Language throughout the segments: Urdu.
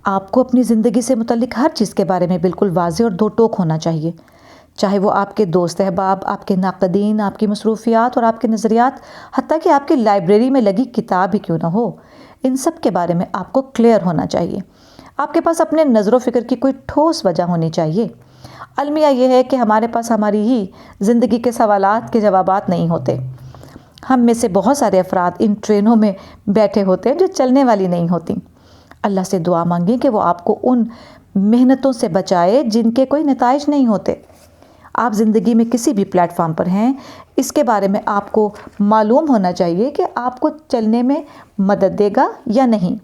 آپ کو اپنی زندگی سے متعلق ہر چیز کے بارے میں بالکل واضح اور دو ٹوک ہونا چاہیے، چاہے وہ آپ کے دوست احباب، آپ کے ناقدین، آپ کی مصروفیات اور آپ کے نظریات، حتیٰ کہ آپ کی لائبریری میں لگی کتاب ہی کیوں نہ ہو، ان سب کے بارے میں آپ کو کلیئر ہونا چاہیے۔ آپ کے پاس اپنے نظر و فکر کی کوئی ٹھوس وجہ ہونی چاہیے۔ المیہ یہ ہے کہ ہمارے پاس ہماری ہی زندگی کے سوالات کے جوابات نہیں ہوتے۔ ہم میں سے بہت سارے افراد ان ٹرینوں میں بیٹھے ہوتے ہیں جو چلنے والی نہیں ہوتی۔ اللہ سے دعا مانگیں کہ وہ آپ کو ان محنتوں سے بچائے جن کے کوئی نتائج نہیں ہوتے۔ آپ زندگی میں کسی بھی پلیٹ فارم پر ہیں، اس کے بارے میں آپ کو معلوم ہونا چاہیے کہ آپ کو چلنے میں مدد دے گا یا نہیں۔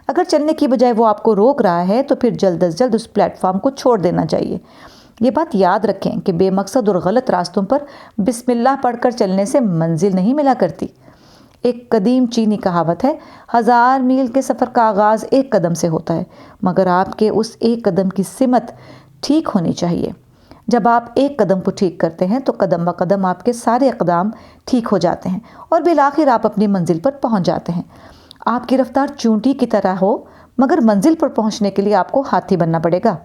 اگر چلنے کی بجائے وہ آپ کو روک رہا ہے تو پھر جلد از جلد اس پلیٹ فارم کو چھوڑ دینا چاہیے۔ یہ بات یاد رکھیں کہ بے مقصد اور غلط راستوں پر بسم اللہ پڑھ کر چلنے سے منزل نہیں ملا کرتی۔ ایک قدیم چینی کہاوت ہے، 1000 میل کے سفر کا آغاز ایک قدم سے ہوتا ہے، مگر آپ کے اس ایک قدم کی سمت ٹھیک ہونی چاہیے۔ جب آپ ایک قدم کو ٹھیک کرتے ہیں تو قدم با قدم آپ کے سارے اقدام ٹھیک ہو جاتے ہیں اور بالآخر آپ اپنی منزل پر پہنچ جاتے ہیں۔ آپ کی رفتار چونٹی کی طرح ہو، مگر منزل پر پہنچنے کے لیے آپ کو ہاتھی بننا پڑے گا۔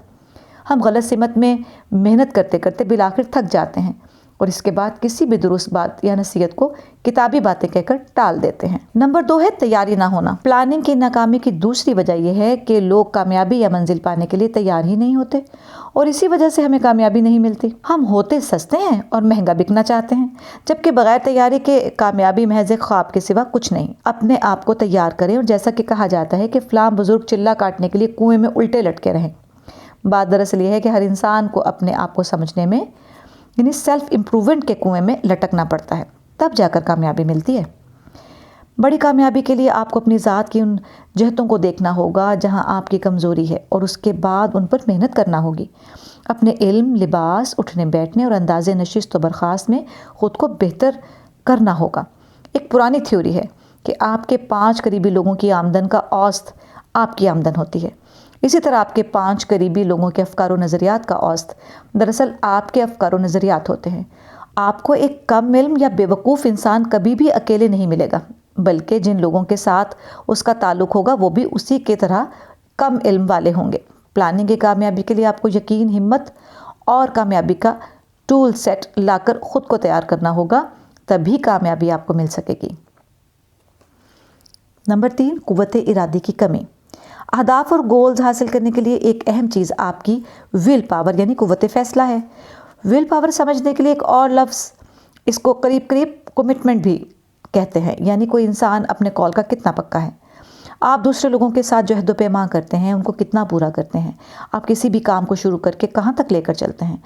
ہم غلط سمت میں محنت کرتے کرتے بالآخر تھک جاتے ہیں اور اس کے بعد کسی بھی درست بات یا نصیحت کو کتابی باتیں کہہ کر ٹال دیتے ہیں۔ نمبر 2 ہے تیاری نہ ہونا۔ پلاننگ کی ناکامی کی دوسری وجہ یہ ہے کہ لوگ کامیابی یا منزل پانے کے لیے تیار ہی نہیں ہوتے اور اسی وجہ سے ہمیں کامیابی نہیں ملتی۔ ہم ہوتے سستے ہیں اور مہنگا بکنا چاہتے ہیں، جبکہ بغیر تیاری کے کامیابی محض ایک خواب کے سوا کچھ نہیں۔ اپنے آپ کو تیار کریں اور جیسا کہ کہا جاتا ہے کہ فلاں بزرگ چلہ کاٹنے کے لیے کنویں میں الٹے لٹکے رہیں۔ بات دراصل یہ ہے کہ ہر انسان کو اپنے آپ کو سمجھنے میں، یعنی سیلف امپرومنٹ کے کنویں میں لٹکنا پڑتا ہے، تب جا کر کامیابی ملتی ہے۔ بڑی کامیابی کے لیے آپ کو اپنی ذات کی ان جہتوں کو دیکھنا ہوگا جہاں آپ کی کمزوری ہے اور اس کے بعد ان پر محنت کرنا ہوگی۔ اپنے علم، لباس، اٹھنے بیٹھنے اور انداز نشست و برخاست میں خود کو بہتر کرنا ہوگا۔ ایک پرانی تھیوری ہے کہ آپ کے 5 قریبی لوگوں کی آمدن کا اوسط آپ کی آمدن ہوتی ہے۔ اسی طرح آپ کے 5 قریبی لوگوں کے افکار و نظریات کا اوسط دراصل آپ کے افکار و نظریات ہوتے ہیں۔ آپ کو ایک کم علم یا بیوقوف انسان کبھی بھی اکیلے نہیں ملے گا، بلکہ جن لوگوں کے ساتھ اس کا تعلق ہوگا وہ بھی اسی کی طرح کم علم والے ہوں گے۔ پلاننگ کی کامیابی کے لیے آپ کو یقین، ہمت اور کامیابی کا ٹول سیٹ لا کر خود کو تیار کرنا ہوگا، تبھی کامیابی آپ کو مل سکے گی۔ نمبر 3، قوت ارادے کی کمی۔ اہداف اور گولز حاصل کرنے کے لیے ایک اہم چیز آپ کی ول پاور یعنی قوت فیصلہ ہے۔ ول پاور سمجھنے کے لیے ایک اور لفظ، اس کو قریب کمٹمنٹ بھی کہتے ہیں، یعنی کوئی انسان اپنے قول کا کتنا پکا ہے۔ آپ دوسرے لوگوں کے ساتھ جو عہد و پیمان کرتے ہیں ان کو کتنا پورا کرتے ہیں، آپ کسی بھی کام کو شروع کر کے کہاں تک لے کر چلتے ہیں۔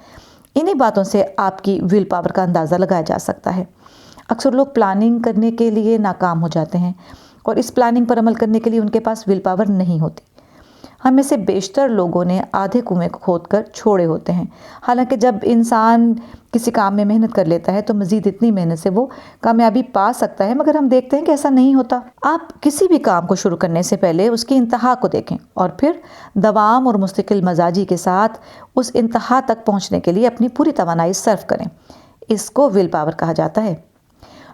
انہی باتوں سے آپ کی ول پاور کا اندازہ لگایا جا سکتا ہے۔ اکثر لوگ پلاننگ کرنے کے لیے ناکام ہو جاتے ہیں اور اس پلاننگ پر عمل کرنے کے لیے ان کے پاس ول پاور نہیں ہوتی۔ ہم میں سے بیشتر لوگوں نے آدھے کنویں کھود کر چھوڑے ہوتے ہیں، حالانکہ جب انسان کسی کام میں محنت کر لیتا ہے تو مزید اتنی محنت سے وہ کامیابی پا سکتا ہے، مگر ہم دیکھتے ہیں کہ ایسا نہیں ہوتا۔ آپ کسی بھی کام کو شروع کرنے سے پہلے اس کی انتہا کو دیکھیں اور پھر دوام اور مستقل مزاجی کے ساتھ اس انتہا تک پہنچنے کے لیے اپنی پوری توانائی صرف کریں۔ اس کو ول پاور کہا جاتا ہے۔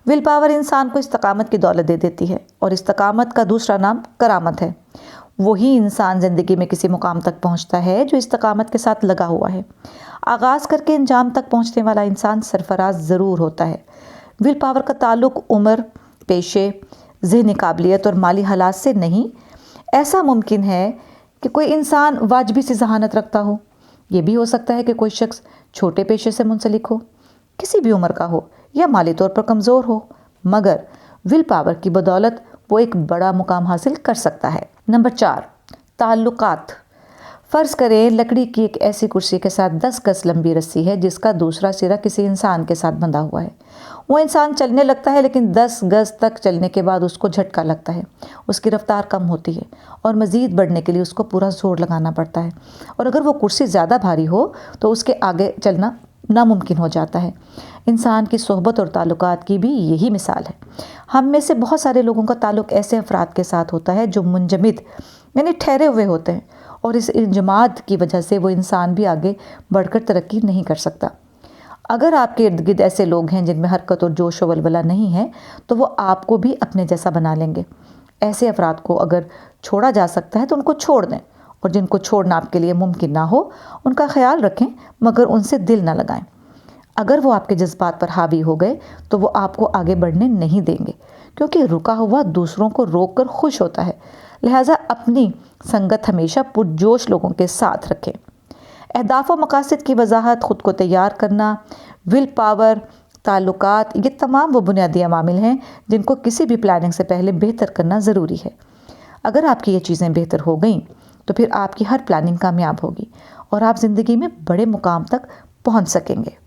ول پاور انسان کو استقامت کی دولت دے دیتی ہے اور استقامت کا دوسرا نام کرامت ہے۔ وہی انسان زندگی میں کسی مقام تک پہنچتا ہے جو استقامت کے ساتھ لگا ہوا ہے۔ آغاز کر کے انجام تک پہنچنے والا انسان سرفراز ضرور ہوتا ہے۔ ول پاور کا تعلق عمر، پیشے، ذہنی قابلیت اور مالی حالات سے نہیں۔ ایسا ممکن ہے کہ کوئی انسان واجبی سی ذہانت رکھتا ہو، یہ بھی ہو سکتا ہے کہ کوئی شخص چھوٹے پیشے سے منسلک ہو، کسی بھی عمر کا ہو یا مالی طور پر کمزور ہو، مگر ول پاور کی بدولت وہ ایک بڑا مقام حاصل کر سکتا ہے۔ نمبر 4، تعلقات۔ فرض کریں لکڑی کی ایک ایسی کرسی کے ساتھ 10 گز لمبی رسی ہے جس کا دوسرا سرا کسی انسان کے ساتھ بندھا ہوا ہے۔ وہ انسان چلنے لگتا ہے لیکن 10 گز تک چلنے کے بعد اس کو جھٹکا لگتا ہے، اس کی رفتار کم ہوتی ہے اور مزید بڑھنے کے لیے اس کو پورا زور لگانا پڑتا ہے، اور اگر وہ کرسی زیادہ بھاری ہو تو اس کے آگے چلنا ناممکن ہو جاتا ہے۔ انسان کی صحبت اور تعلقات کی بھی یہی مثال ہے۔ ہم میں سے بہت سارے لوگوں کا تعلق ایسے افراد کے ساتھ ہوتا ہے جو منجمد یعنی ٹھہرے ہوئے ہوتے ہیں، اور اس انجماد کی وجہ سے وہ انسان بھی آگے بڑھ کر ترقی نہیں کر سکتا۔ اگر آپ کے ارد گرد ایسے لوگ ہیں جن میں حرکت اور جوش و ولولہ نہیں ہے تو وہ آپ کو بھی اپنے جیسا بنا لیں گے۔ ایسے افراد کو اگر چھوڑا جا سکتا ہے تو ان کو چھوڑ دیں اور جن کو چھوڑنا آپ کے لیے ممکن نہ ہو ان کا خیال رکھیں، مگر ان سے دل نہ لگائیں۔ اگر وہ آپ کے جذبات پر حاوی ہو گئے تو وہ آپ کو آگے بڑھنے نہیں دیں گے، کیونکہ رکا ہوا دوسروں کو روک کر خوش ہوتا ہے۔ لہٰذا اپنی سنگت ہمیشہ پرجوش لوگوں کے ساتھ رکھیں۔ اہداف و مقاصد کی وضاحت، خود کو تیار کرنا، ول پاور، تعلقات، یہ تمام وہ بنیادی عوامل ہیں جن کو کسی بھی پلاننگ سے پہلے بہتر کرنا ضروری ہے۔ اگر آپ کی یہ چیزیں بہتر ہو گئیں تو پھر آپ کی ہر پلاننگ کامیاب ہوگی اور آپ زندگی میں بڑے مقام تک پہنچ سکیں گے۔